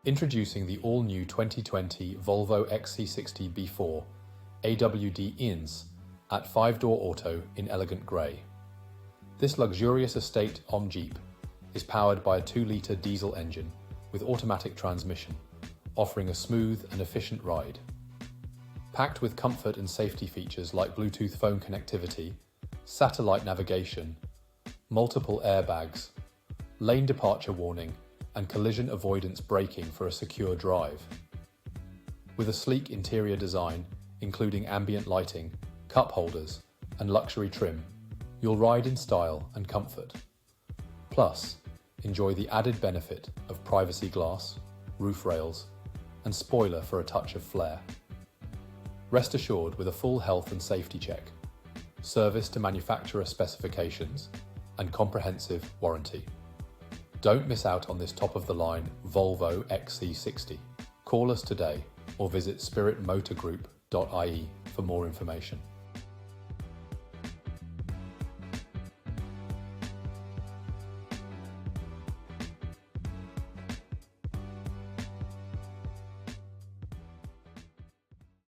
Introducing the all-new 2020 Volvo XC60 B4 AWD INS at 5-door auto in elegant grey. This luxurious estate Jeep is powered by a 2-litre diesel engine with automatic transmission, offering a smooth and efficient ride. Packed with comfort and safety features like Bluetooth phone connectivity, satellite navigation, multiple airbags, lane departure warning, and collision avoidance braking for a secure drive. With a sleek interior design, including ambient lighting, cup holders, and luxury trim, you'll ride in style and comfort. Plus, enjoy the added benefit of privacy glass, roof rails, and spoiler for a touch of flair. Rest assured with a full health and safety check, service to manufacturer specifications, and comprehensive warranty. Don't miss out on this top-of-the-line Volvo XC60. Call us today or visit spiritmotorgroup.ie for more information.